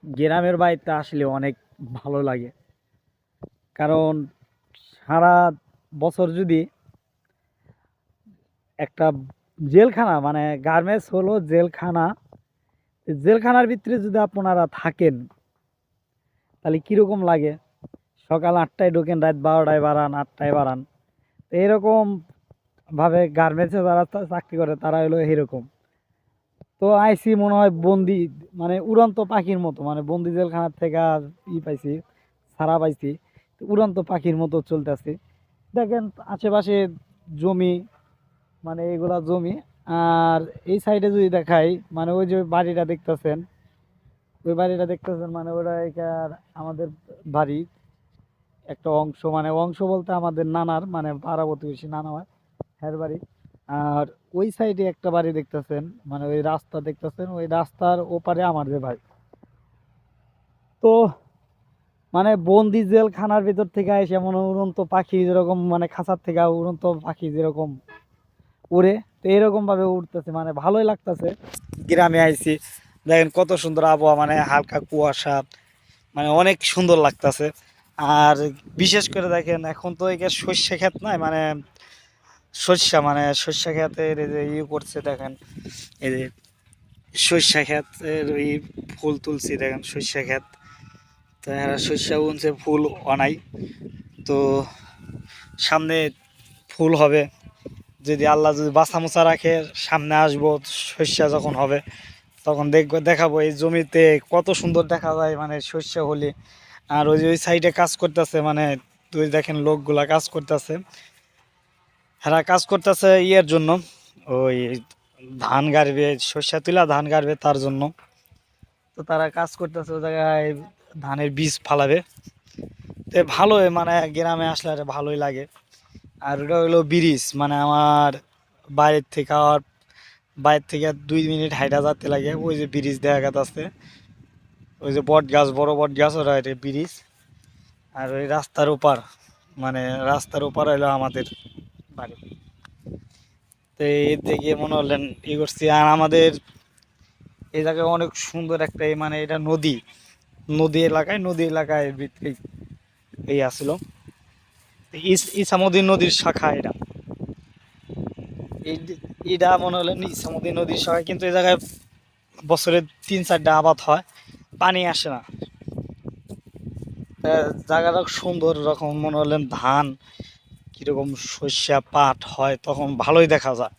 গ্রামের বাড়িতে আসলে অনেক ভালো লাগে। কারণ সারা বছর যদি একটা জেলখানা মানে গার্মেন্টস হলো জেলখানা, জেলখানার ভিতরে যদি আপনারা থাকেন তাহলে কিরকম লাগে? সকাল ৮টায় ঢোকেন, রাত ১২টায় বাড়ান, ৮টায় বাড়ান। তো এরকম ভাবে গার্মেন্টসে যারা চাকরি করে তারা হলো এরকম। তো আইসি মনে হয় বন্দি, মানে উড়ন্ত পাখির মতো, মানে বন্দি জেলখানার থেকে আর পাইছি, ছাড়া পাইছি। তো উড়ন্ত পাখির মতো চলতেছি। দেখেন আশেপাশে জমি, মানে এগুলা জমি। আর এই সাইডে যদি দেখাই, মানে ওই যে বাড়িটা দেখতেছেন, ওই বাড়িটা দেখতেছেন মানে ওটা এখার আমাদের বাড়ি একটা অংশ, মানে অংশ বলতে আমাদের নানার, মানে পাড়া প্রতিবেশী নানা হয়, হ্যার বাড়ি। আর ওই সাইডে একটা বাড়ি দেখতেছেন, মানে ওই রাস্তা দেখতেছেন, ওই রাস্তার ওপারে আমার যে ভাই। তো মানে বন্দি জেলখানার ভিতর থেকে এসে এমন উড়ন্ত পাখি যেরকম, মানে খাঁচার থেকে উড়ন্ত পাখি যেরকম উড়ে, তো এরকম ভাবে উঠতেছে, মানে ভালোই লাগতেছে। গ্রামে আইছি, দেখেন কত সুন্দর আবহাওয়া, মানে হালকা কুয়াশা, মানে অনেক সুন্দর লাগতেছে। আর বিশেষ করে দেখেন এখন তো এখানে সর্ষে ক্ষেত নাই, মানে সর্ষা, মানে সর্ষা ক্ষেতের এই যে করছে দেখেন, এই যে সর্ষা ক্ষেতের ওই ফুল তুলছি দেখেন, সর্ষা ক্ষেত। তো এরা সর্ষা বুনছে, ফুল অনাই। তো সামনে ফুল হবে, যদি আল্লাহ যদি বাছা মোছা রাখে, সামনে আসবো শস্য যখন হবে তখন দেখবো, দেখাবো এই জমিতে কত সুন্দর দেখা যায়, মানে শস্য হলে। আর ওই যে ওই সাইডে কাজ করতেছে, মানে তুই দেখেন লোকগুলা কাজ করতেছে, এরা কাজ করতেছে ইয়ের জন্য, ওই ধান গাড়বে, শস্য তুলা ধান গাড়বে তার জন্য। তো তারা কাজ করতেছে ওই জায়গায়, ধানের বীজ ফালাবে। তো ভালোই, মানে গ্রামে আসলে আর ভালোই লাগে। আর ওটা হলো ব্রিজ, মানে আমার বাইরের থেকে ২ মিনিট হাইটা যেতে লাগে, ওই যে ব্রিজ দেখা যাচ্ছে, ওই যে বট গাছ, বড় বট গাছ, ওরা এটা ব্রিজ। আর ওই রাস্তার ওপার, মানে রাস্তার ওপার হলো আমাদের বাড়ি। তো এই দিকে মনে হলেন ই করছি। আর আমাদের এই জায়গায় অনেক সুন্দর একটা মানে এটা নদী, নদী এলাকায় ভিতরে এই আসছিল, ইসামতি নদীর শাখা এটা। এটা মনে হলেন ইসামতি নদীর শাখা, কিন্তু এই জায়গায় বছরে ৩-৪টা আবাদ হয়, পানি আসে না। জায়গাটা সুন্দর, রকম মনে হলেন ধান কিরকম শস্য পাট হয় তখন ভালোই দেখা যায়।